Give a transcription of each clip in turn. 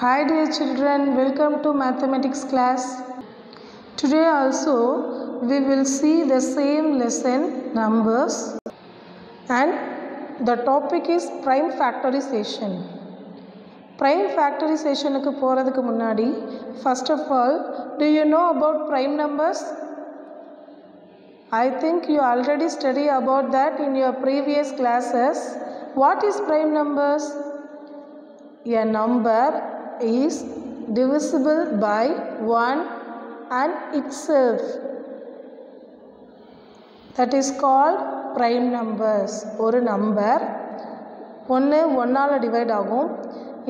Hi dear children, welcome to mathematics class. Today also we will see the same lesson numbers and the topic is prime factorization. Prime factorization க்கு போறதுக்கு முன்னாடி first of all, do you know about prime numbers? I think you already studied about that in your previous classes. What is prime numbers? A number is divisible by 1 and itself. That is called prime numbers. ஒரு number ஒன்று ஒன்றால் divide ஆகும்,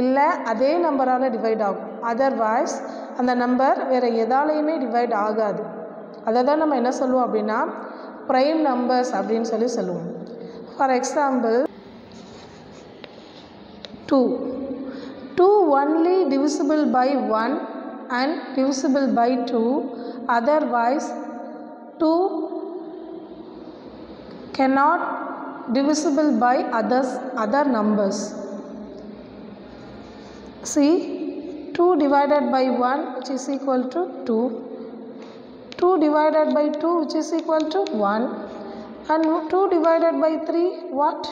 இல்லை அதே நம்பரால் divide ஆகும். Otherwise அந்த number வேறு எதாலையுமே divide ஆகாது. அதை தான் நம்ம என்ன சொல்லுவோம் அப்படின்னா ப்ரைம் நம்பர்ஸ் அப்படின்னு சொல்லுவோம். For example 2 only divisible by 1 and divisible by 2, otherwise 2 cannot divisible by other numbers. See, 2 divided by 1 which is equal to 2, 2 divided by 2 which is equal to 1, and 2 divided by 3 what?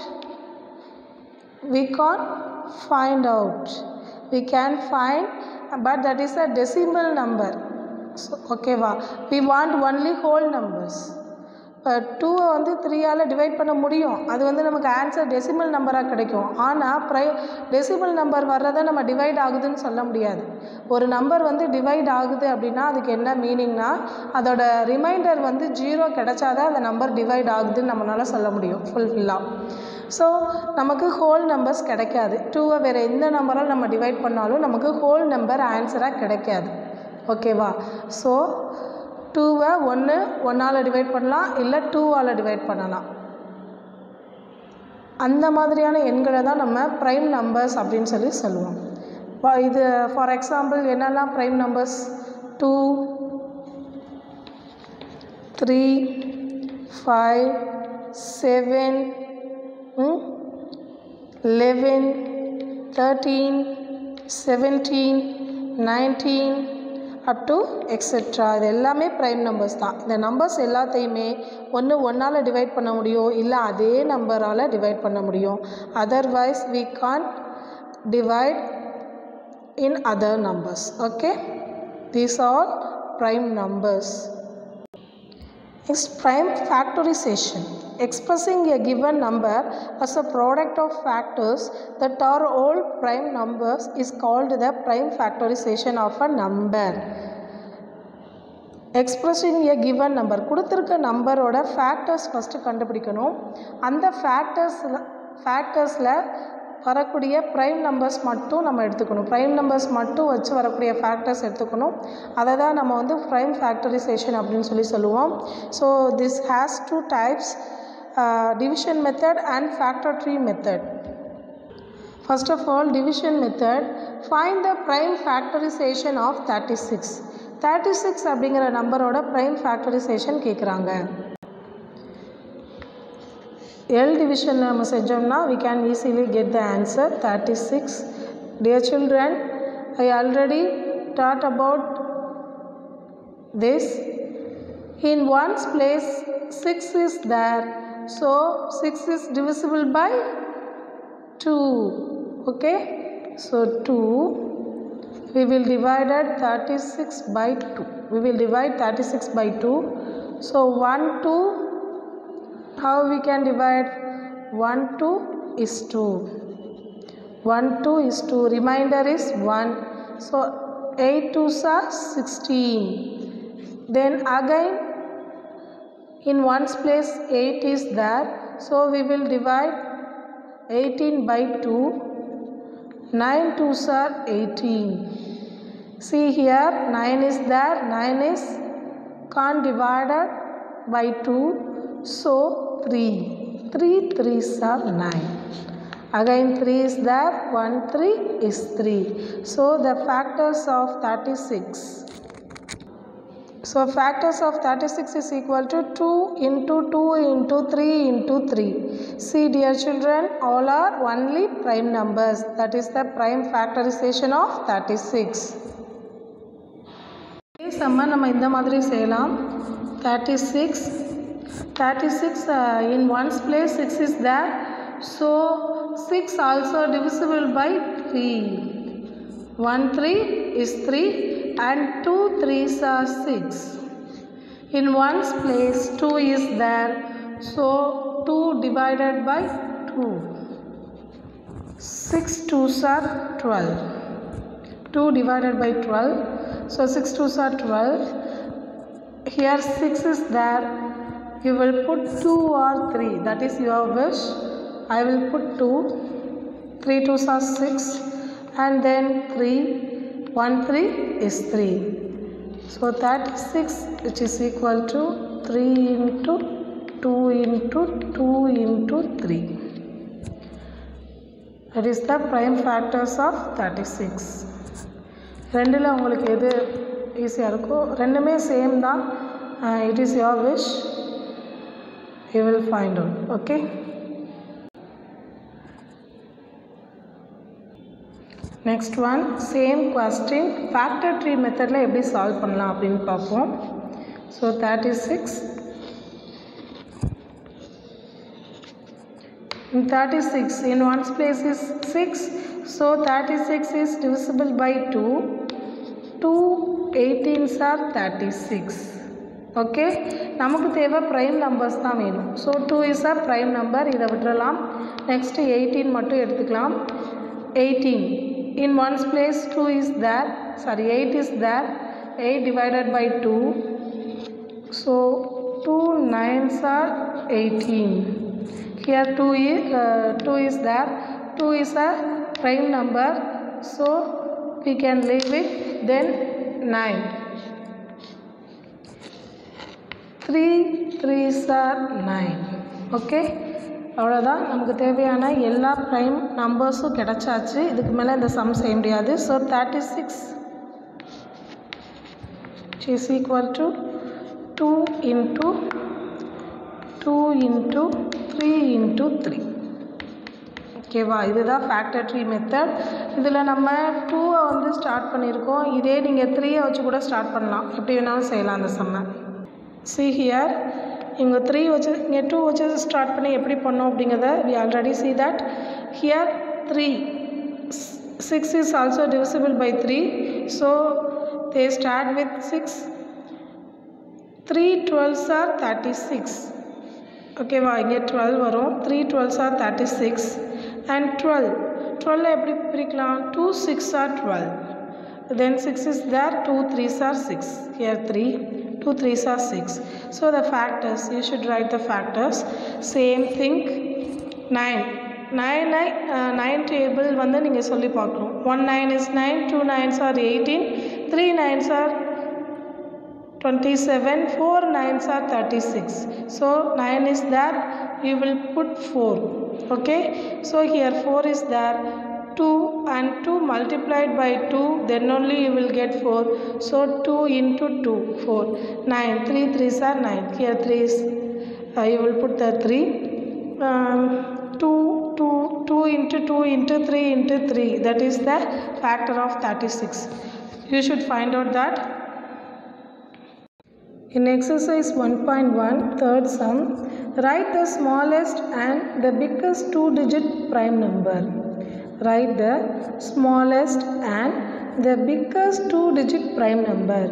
We can't find out. We can find, but that is a decimal number. So, okay va, we want only whole numbers. But 2 வந்து 3ஆல் divide பண்ண முடியும், அது வந்து நமக்கு answer decimal நம்பராக கிடைக்கும். ஆனால் decimal number வர்றதை நம்ம டிவைட் ஆகுதுன்னு சொல்ல முடியாது. ஒரு நம்பர் வந்து டிவைட் ஆகுது அப்படின்னா அதுக்கு என்ன மீனிங்னா அதோட ரிமைண்டர் வந்து 0 கிடைச்சாதான் அந்த நம்பர் டிவைட் ஆகுதுன்னு நம்மளால் சொல்ல முடியும் ஃபுல்ஃபில்லாக. ஸோ நமக்கு ஹோல் நம்பர்ஸ் கிடைக்காது. 2வை வேறு எந்த நம்பரால் நம்ம டிவைட் பண்ணாலும் நமக்கு ஹோல் நம்பர் ஆன்சராக கிடைக்காது. ஓகேவா? ஸோ 2வை ஒன்றால் டிவைட் பண்ணலாம், இல்லை 2ஆல் டிவைட் பண்ணலாம். அந்த மாதிரியான எண்களை தான் நம்ம ப்ரைம் நம்பர்ஸ் அப்படின்னு சொல்லுவோம். இது ஃபார் எக்ஸாம்பிள் என்னெல்லாம் prime numbers? 2, 3, 5, 7, 11, 13, 17, 19 up to etcetera. இது எல்லாமே ப்ரைம் நம்பர்ஸ் தான். இந்த நம்பர்ஸ் எல்லாத்தையுமே ஒன்றால் டிவைட் பண்ண முடியும், இல்லை அதே நம்பரால் டிவைட் பண்ண முடியும். Otherwise we can't divide in other numbers. Okay, these are prime numbers. Next, prime factorization. Expressing a given number as a product of factors that are all prime numbers is called the prime factorization of a number. Expressing a given number, கொடுத்திருக்க நம்பரோட factors first கண்டுபிடிக்கணும். அந்த ஃபேக்டர்ஸில் வரக்கூடிய prime numbers மட்டும் நம்ம எடுத்துக்கணும். Prime numbers மட்டும் வச்சு வரக்கூடிய ஃபேக்டர்ஸ் எடுத்துக்கணும். அதை தான் நம்ம வந்து ப்ரைம் ஃபேக்டரைசேஷன் அப்படின்னு சொல்லுவோம். So this has 2 types, division method and factor tree method. First of all, division method. Find the prime factorization of 36. 36 அப்படிங்கிற நம்பரோட ப்ரைம் ஃபேக்டரைசேஷன் கேட்குறாங்க. L division நம்ம செஞ்சோம்னா we can easily get the answer 36. Dear children, I already taught about this. In ones place 6 is there, so 6 is divisible by 2. Okay, so 2 we will divide 36 by 2. We will divide 36 by 2. So 1 2, how we can divide? 1 2 is 2. 1 2 is 2. Remainder is 1. So 8 2s are 16. Then again in ones place 8 is there. So we will divide 18 by 2. 9 2s are 18. See here 9 is there. 9 is can't divided by 2. So 3 3s are 9. Again 3 is there. 1 3 is 3. So the factors of 36. So factors of 36 is equal to 2 into 2 into 3 into 3. See dear children, all are only prime numbers. That is the prime factorization of 36. This sum நம்ம இந்த மாதிரி செய்யலாம். 36 in ones place 6 is there. So 6 also divisible by 3. 1 3 is 3 and 2 3s are 6. In ones place 2 is there. So 2 divided by 2. 6 2s are 12. 2 divided by 12. So 6 2s are 12. Here 6 is there. You will put 2 or 3. That is your wish. I will put 2. 3 2s are 6. And then 3. 1 3 is 3. So 36 which is equal to 3 into 2 into 2 into 3. That is the prime factors of 36. ரெண்டில் உங்களுக்கு எது ஈஸியாக இருக்கோ ரெண்டுமே same தான். It is your wish. You will find out. Okay. Next one, same question, factor tree method la eppadi solve pannalam appdin paapom. So 36 in 36 in ones place is 6. So 36 is divisible by 2. 2 18s are 36. Okay, நமக்கு தேவை prime numbers தான் வேணும். So 2 is a prime number. இதை விட்டுறலாம். Next 18 மட்டும் எடுத்துக்கலாம். 18 in ones place 2 is there, sorry 8 is there. 8 divided by 2. So 2 9s are 18. Here 2 is there. 2 is a prime number. So we can leave it. Then 9. 3 3s are 9. Okay. அவ்வளோதான், நமக்கு தேவையான எல்லா prime நம்பர்ஸும் கிடச்சாச்சு. இதுக்கு மேலே இந்த some செய்ய முடியாது. So 36 is equal to 2 into 2 into 3 into 3. ஓகேவா, இதுதான் ஃபேக்டர் ட்ரீ மெத்தட். இதில் நம்ம 2 வந்து ஸ்டார்ட் பண்ணியிருக்கோம். இதே நீங்கள் 3 வச்சு கூட ஸ்டார்ட் பண்ணலாம், எப்படி வேணாலும் செய்யலாம் அந்த சம்மை. See here, இங்கே 3 வச்சு இங்கே 2 வச்சு ஸ்டார்ட் பண்ணி எப்படி பண்ணோம் அப்படிங்கிறத we already see that. Here 3 6 is also divisible by 3. So they start with 6. 3 12s are 36. ஓகேவா, இங்கே 12 வரும். 3 12s are 36 and 12 எப்படி பிரிக்கலாம்? 2 6 are 12. Then 6 is there. 2 3s are 6. Here 3 2 3s are 6. So the factors, you should write the factors. Same thing. 9 table வந்து நீங்கள் சொல்லி பார்க்கணும். 1 9 is 9, 2 9s are 18, 3 9s are 27, 4 9s are 36. So 9 is there, you will put 4. Okay, so here 4 is there. 2 and 2 multiplied by 2, then only you will get 4. So 2 into 2 4. 9 3 3s are 9. Here 3 is you will put the 3. 2 into 2 into 3 into 3, that is the factor of 36. You should find out that. In exercise 1.1 third sum, write the smallest and the biggest 2-digit prime number. Write the smallest and the biggest 2-digit prime number.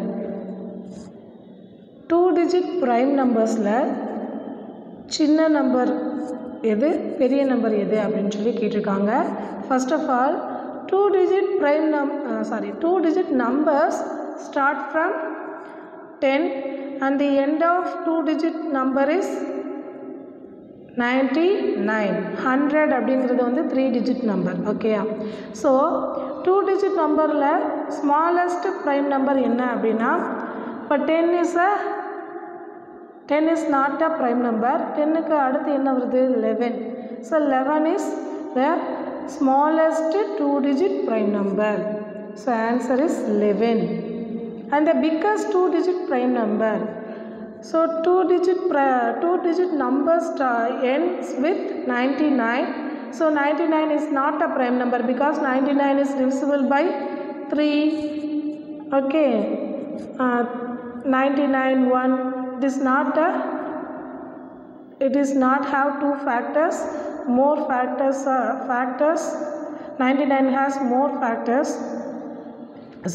2-digit prime numbersல சின்ன number எது, பெரிய number எது அப்படின்னு சொல்லி கேட்டிருக்காங்க. First of all, 2-digit numbers start from 10 and the end of 2-digit number is 99. 100 அப்படிங்கிறது வந்து 3-digit number. ஓகேயா, ஸோ 2-digit நம்பரில் ஸ்மாலஸ்ட் ப்ரைம் நம்பர் என்ன அப்படின்னா, இப்போ 10 is not a prime number. 10க்கு அடுத்து என்ன வருது? 11. So 11 is the smallest 2-digit prime number. So answer is 11. and the biggest two-digit prime number. So two-digit numbers ends with 99. So 99 is not a prime number because 99 is divisible by 3. Okay, 99 1. It is not have two factors. More factors. 99 has more factors.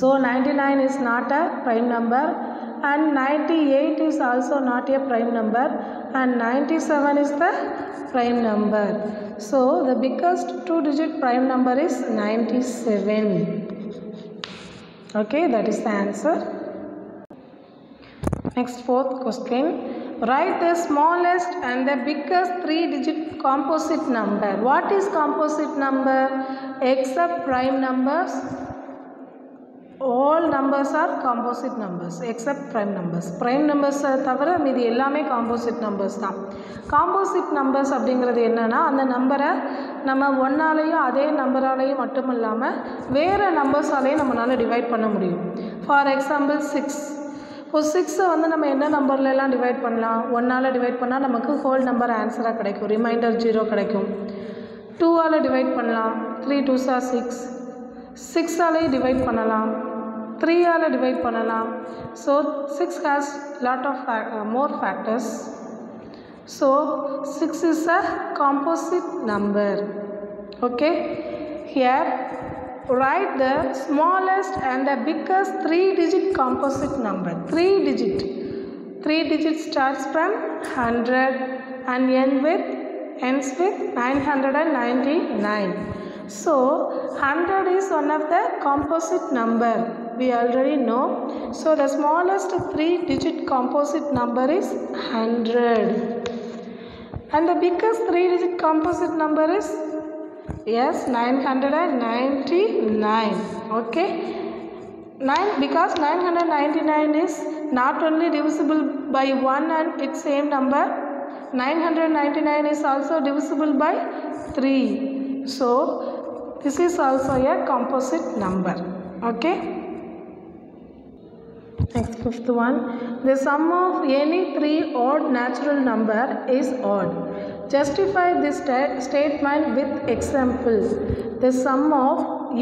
So 99 is not a prime number, and 98 is also not a prime number, and 97 is the prime number. So the biggest two-digit prime number is 97. Okay, that is the answer. Next, fourth question. Write the smallest and the biggest three-digit composite number. What is composite number? Except prime numbers, all numbers are composite numbers except prime numbers. Prime numbers தவிர மீதி எல்லாமே composite numbers தான். Composite numbers அப்படிங்கிறது என்னன்னா, அந்த நம்பரை நம்ம ஒன்னாலையும் அதே நம்பராலையும் மட்டும் இல்லாமல் வேறு நம்பர்ஸாலையும் நம்மளால டிவைட் பண்ண முடியும். For example 6. இப்போ 6 வந்து நம்ம என்ன நம்பர்லாம் டிவைட் பண்ணலாம்? 1ஆல் டிவைட் பண்ணால் நமக்கு ஹோல் நம்பர் ஆன்சராக கிடைக்கும், ரிமைண்டர் 0 கிடைக்கும். 2ஆல் டிவைட் பண்ணலாம், 3 2s are 6. 6ஆலே டிவைட் பண்ணலாம், 3ஆல் டிவைட் பண்ணலாம். So 6 has lot of more factors. So 6 is a composite number. Okay, here write the smallest and the biggest three-digit composite number. Three digit starts from 100 and ends with 999. So 100 is one of the composite number, we already know. So the smallest three-digit composite number is 100, and the biggest three-digit composite number is 999. Okay, because 999 is not only divisible by 1 and its same number, 999 is also divisible by 3. So this is also a composite number. Okay, next, fifth one. The sum of any three odd natural number is odd. Justify this statement with example. The sum of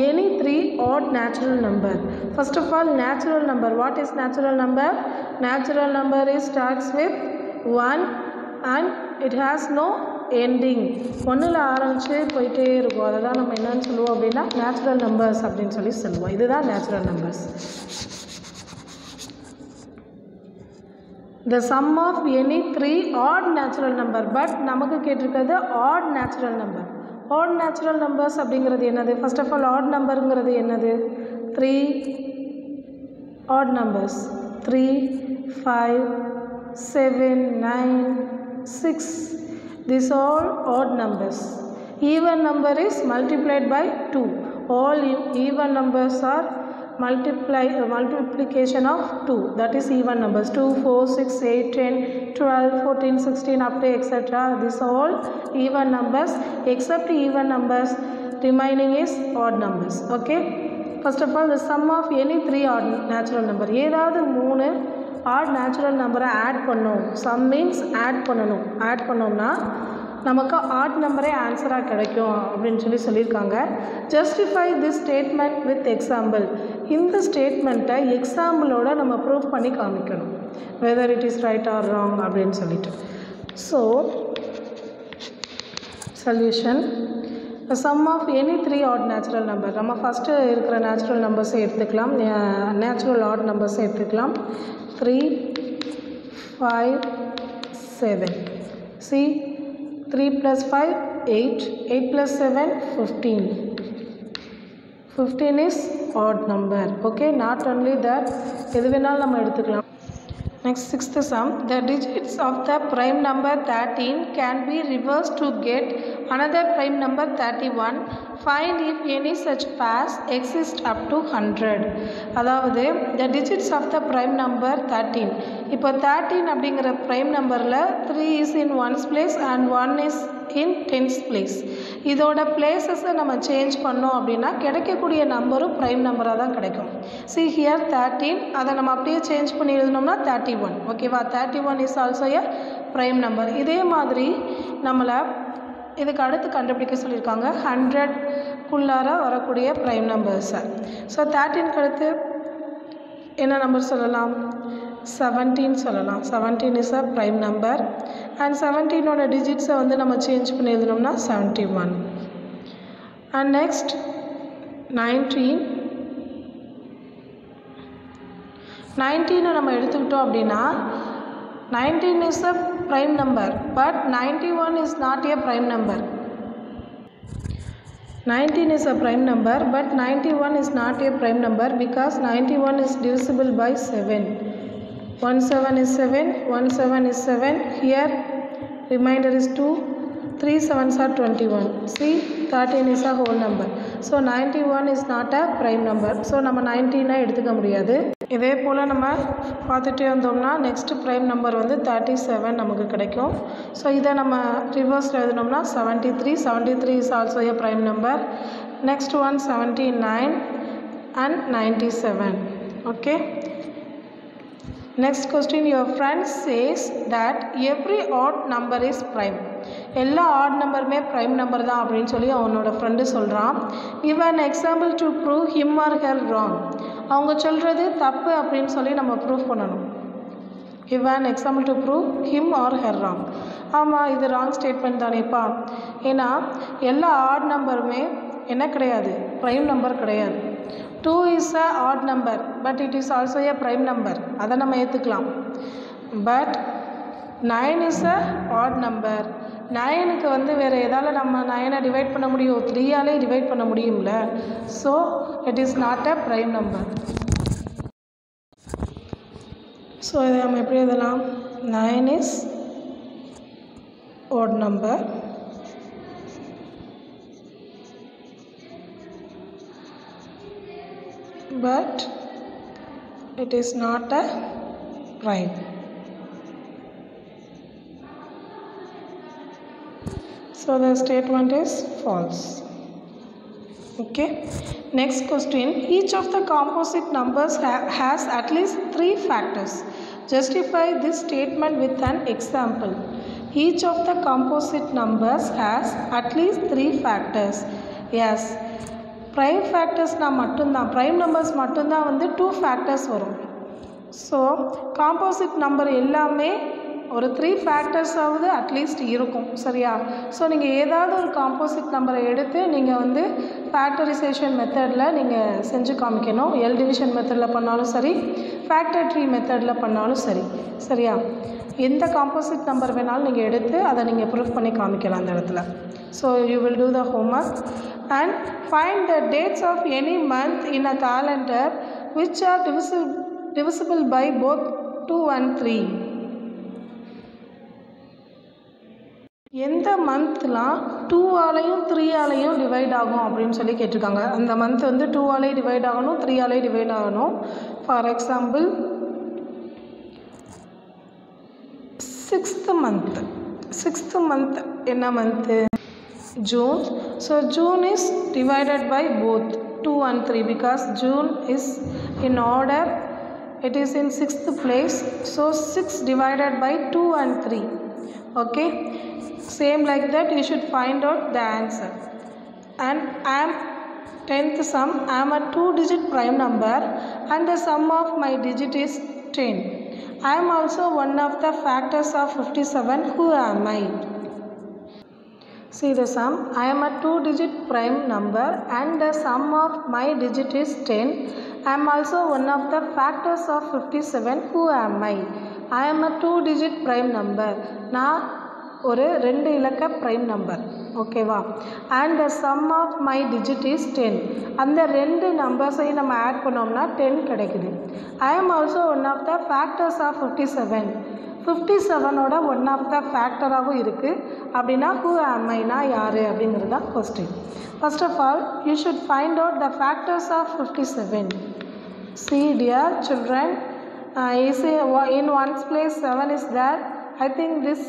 any three odd natural number. First of all, natural number. What is natural number? Natural number starts with 1 and it has no ending. ஒன்றில் ஆரம்பிச்சு போயிட்டே இருக்கும். அதெல்லாம் நம்ம என்னன்னு சொல்லுவோம் அப்படின்னா natural numbers அப்படின்னு சொல்லி சொல்லுவோம். இதுதான் natural numbers. The sum of any three odd natural number. But நமக்கு கேட்டிருக்கிறது odd natural number. Odd natural numbers அப்படிங்கிறது என்னது? First of all, odd numberங்கிறது என்னது? 3 odd numbers. 3 5 7 9 6. These all odd numbers. Even number is multiplied by 2. All even numbers are multiplication of 2. That is even numbers. 2 4 6 8 10 12 14 16 up to etc. These are all even numbers. Except even numbers, remaining is odd numbers. Okay, first of all, the sum of any three odd natural number. ஏதாவது 3 odd natural number add பண்ணோம். sum means add பண்ணணும். Add பண்ணோம்னா நமக்கு odd நம்பரே ஆன்சராக கிடைக்கும் அப்படின்னு சொல்லியிருக்காங்க. Justify this statement with example. இந்த ஸ்டேட்மெண்ட்டை எக்ஸாம்பிளோட நம்ம ப்ரூவ் பண்ணி காமிக்கணும், whether it is right or wrong அப்படின்னு சொல்லிட்டு. So solution. Sum of any three odd natural number. நம்ம ஃபஸ்ட்டு இருக்கிற நேச்சுரல் நம்பர்ஸை எடுத்துக்கலாம், நேச்சுரல் ஆட் நம்பர்ஸை எடுத்துக்கலாம். 3 5 7. See, 3 plus 5 8, 8 plus 7 15. 15 is odd number. Okay, not only that, எது வேணாலும் நம்ம எடுத்துக்கலாம். Next, sixth sum. The digits of the prime number 13 can be reversed to get another prime number 31. Find if any such pairs exist up to 100. அதாவது the digits of the prime number 13. இப்போ 13 அப்படிங்கிற prime numberல 3 is in 1's place and 1 is in 10's place. இதோட பிளேசஸை நம்ம change பண்ணோம் அப்படின்னா கிடைக்கக்கூடிய நம்பரும் prime நம்பராக தான் கிடைக்கும். see here 13, அதை நம்ம அப்படியே சேஞ்ச் பண்ணி எழுதினோம்னா 31. ஓகேவா, 31 is also a prime number. இதே மாதிரி நம்மளை இதுக்கு அடுத்து கண்டுபிடிக்க சொல்லியிருக்காங்க 100க்குள்ளார வரக்கூடிய ப்ரைம் நம்பர்ஸை. ஸோ 13க்கு அடுத்து என்ன நம்பர் சொல்லலாம்? 17 சொல்லலாம். 17 is a prime number and 17ஓட டிஜிட்ஸை வந்து நம்ம சேஞ்ச் பண்ணி எழுதினோம்னா 71. அண்ட் நெக்ஸ்ட் 19 நம்ம எடுத்துக்கிட்டோம் அப்படின்னா 19 is a prime number but 91 is not a prime number. 19 is a prime number but 91 is not a prime number because 91 is divisible by 7. 1 7 is 7, 1 7 is 7, here remainder is 2, 3 7s are 21. See, 13 is a whole number. So 91 is not a prime number. So நம்ம 19 எடுத்துக்க முடியாது. இதே போல் நம்ம பார்த்துட்டே வந்தோம்னா next prime number வந்து 37 நமக்கு கிடைக்கும். ஸோ இதை நம்ம ரிவர்ஸில் எழுதினோம்னா 73. 73 is also a prime number. Next one 79 and 97. Okay. Next question, your friend says that every odd number is prime. எல்லா ஆட் நம்பருமே ப்ரைம் நம்பர் தான் அப்படின்னு சொல்லி அவனோட ஃப்ரெண்டு சொல்கிறான். give an example to prove him or her wrong. அவங்க சொல்கிறது தப்பு அப்படின்னு சொல்லி நம்ம ப்ரூவ் பண்ணணும். give an example to prove him or her wrong. ஆமாம், இது ராங் ஸ்டேட்மெண்ட் தானேப்பா. ஏன்னா எல்லா ஆட் நம்பருமே என்ன கிடையாது, ப்ரைம் நம்பர் கிடையாது. 2 is a odd number but it is also a prime number, அதை நம்ம ஏற்றுக்கலாம். But 9 is a odd number. 9க்கு வந்து வேறு எதால் நம்ம 9ஐ டிவைட் பண்ண முடியும்? 3ஆலே டிவைட் பண்ண முடியும்ல. So it is not a prime number. So இதை நம்ம எப்படி எழுதலாம்? 9 is odd number but it is not a prime. So the statement is false. Okay. Next question. Each of the composite numbers has at least 3 factors. Justify this statement with an example. Each of the composite numbers has at least 3 factors. Yes. Prime ஃபேக்டர்ஸ்னால் மட்டும்தான், prime numbers மட்டும்தான் வந்து 2 factors வரும். So composite number எல்லாமே ஒரு 3 ஃபேக்டர்ஸாவது at least இருக்கும். சரியா? So நீங்கள் ஏதாவது ஒரு காம்போசிட் நம்பரை எடுத்து நீங்கள் வந்து ஃபேக்டரைசேஷன் மெத்தடில் நீங்கள் செஞ்சு காமிக்கணும். எல் டிவிஷன் மெத்தடில் பண்ணாலும் சரி, ஃபேக்டர் ட்ரீ மெத்தடில் பண்ணாலும் சரி. சரியா? எந்த காம்போசிட் நம்பர் வேணாலும் நீங்கள் எடுத்து அதை நீங்கள் ப்ரூஃப் பண்ணி காமிக்கலாம் அந்த இடத்துல. So you will do the homework and find the dates of any month in a calendar which are divisible by both 2 and 3. எந்த மந்த்லாம் 2ஆலையும் 3ஆலையும் டிவைட் ஆகும் அப்படின்னு சொல்லி கேட்டிருக்காங்க. அந்த மந்த் வந்து 2ஆலே டிவைட் ஆகணும், 3ஆலே டிவைட் ஆகணும். ஃபார் எக்ஸாம்பிள் 6th மந்த் என்ன month? June. So June is divided by both 2 and 3 because June is in order, it is in 6th place. So 6 divided by 2 and 3. Okay, same like that you should find out the answer. And I am 10th sum, I am a 2-digit prime number and the sum of my digit is 10. I am also one of the factors of 57. Who am I? See the sum. I am a 2-digit prime number and the sum of my digit is 10. I am also one of the factors of 57. Who am I? I am a 2-digit prime number. நான் ஒரு 2 இலக்க prime number. ஓகேவா? and the sum of my digit is 10. அந்த 2 நம்பர்ஸையும் நம்ம add பண்ணோம்னா 10 கிடைக்குது. I am also one of the factors of 57. 57ஓட one of the ஃபேக்டராகவும் இருக்குது. அப்படின்னா ஹூ ஆம் ஐனா யார் அப்படிங்கிறது தான் question. First of all you should find out the factors of 57. See dear children, is in ones place 7 is there. I think this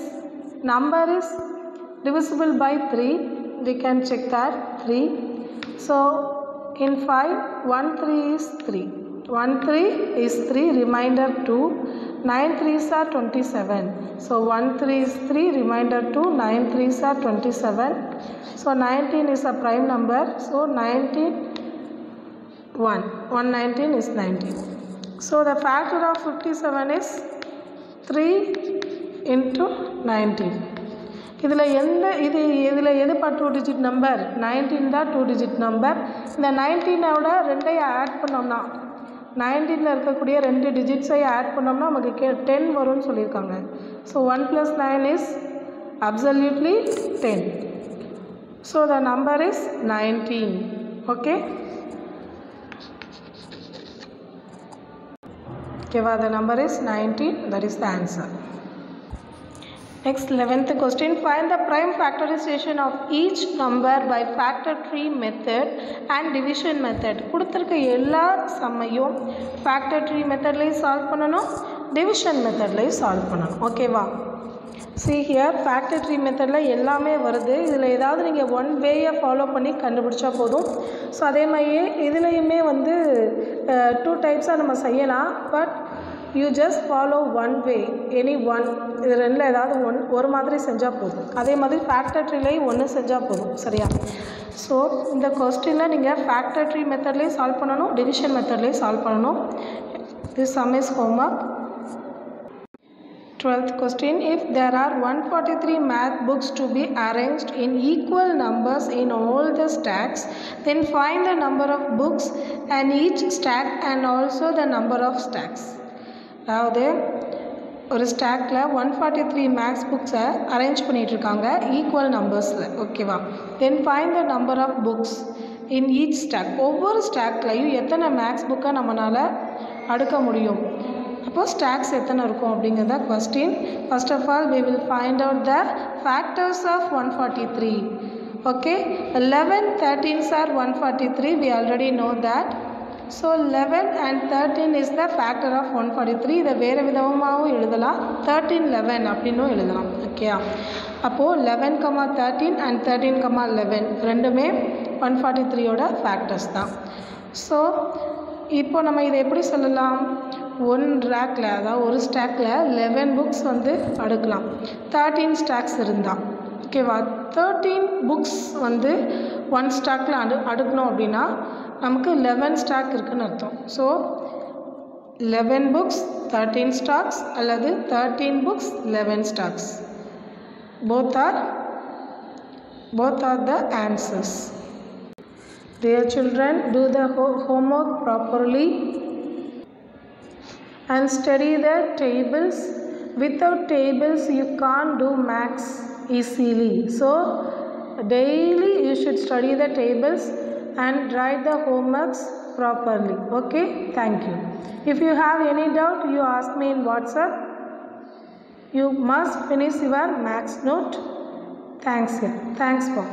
number is divisible by 3. We can check that 3. So in 5 1 3 is 3. 1 3 is 3, remainder 2. 9 3s are 27. So 1 3 is 3, remainder 2. 9 3s are 27. So 19 is a prime number. So 19 1. 119 is 19. So the factor of 57 is 3 into 19. இதில் எதுப்பா 2 digit number? 19 தான் 2 digit number. இந்த 19ஓட ரெண்டையும் add பண்ணோம்னா 19ல் இருக்கக்கூடிய 2 டிஜிட்ஸை add பண்ணோம்னா நமக்கு 10 வரும்னு சொல்லியிருக்காங்க. So 1 + 9 is absolutely 10. So the number is 19. Okay. The number is 19. That is the answer. Next 11th question. Find the prime factorization of each number by factor tree method and division method. கொடுத்திருக்க எல்லா சம்மையும் factor tree மெத்தட்லையும் solve பண்ணணும், division மெத்தட்லையும் solve பண்ணணும். ஓகேவா? See here factor tree மெத்தடில் எல்லாமே வருது. இதில் ஏதாவது நீங்கள் ஒன் வேயை ஃபாலோ பண்ணி கண்டுபிடிச்சா போதும். ஸோ அதே மாதிரியே இதுலேயுமே வந்து 2 டைப்ஸாக நம்ம செய்யலாம். But you just follow one way, any one. இது ரெண்டில் ஏதாவது ஒரு மாதிரி செஞ்சால் போதும். அதே மாதிரி ஃபேக்டர் ட்ரீலையும் ஒன்று செஞ்சால் போதும். சரியா? ஸோ இந்த கொஸ்டினில் நீங்கள் ஃபேக்டர் ட்ரீ மெத்தட்லேயும் சால்வ் பண்ணணும், டிவிஷன் மெத்தட்லேயும் சால்வ் பண்ணணும். This some is homework. 12th question. If there are 143 math books to be arranged in equal numbers in all the stacks, then find the number of books and each stack and also the number of stacks. அதாவது ஒரு ஸ்டாக்கில் 143 maths புக்ஸை arrange பண்ணிகிட்ருக்காங்க equal நம்பர்ஸில். ஓகேவா? Then find the number of books in each stack. ஒவ்வொரு ஸ்டாக்லையும் எத்தனை மேக்ஸ் புக்கை நம்மளால் அடுக்க முடியும், அப்போது ஸ்டாக்ஸ் எத்தனை இருக்கும் அப்படிங்கிறத question. First of all we will find out the factors of 143. okay, 11 13s are 143. we already know that. So 11 and 13 is the factor of 143. இதை வேறு விதமாகவும் எழுதலாம், 13 11 அப்படின்னும் எழுதலாம். ஓகே, அப்போது 11, 13 and 13, 11 ரெண்டுமே 143ஓட ஃபேக்டர்ஸ் தான். ஸோ இப்போ நம்ம இதை எப்படி சொல்லலாம்? ஒன் ரேக்கில், அதாவது ஒரு ஸ்டாக்கில் 11 புக்ஸ் வந்து அடுக்கலாம். 13 ஸ்டாக்ஸ் இருந்தால் ஓகேவா? 13 புக்ஸ் வந்து ஒன் ஸ்டாக்கில் அடுக்கணும் அப்படின்னா நமக்கு 11 ஸ்டாக் இருக்குதுன்னு அர்த்தம். ஸோ 11 புக்ஸ் 13 ஸ்டாக்ஸ் அல்லது 13 books 11 stocks. both are the answers. Dear children, do the homework properly and study the tables. Without tables you can't do maths easily. So daily you should study the tables and write the homeworks properly. Okay, thank you. If you have any doubt, you ask me in WhatsApp. You must finish your maths note. Thanks for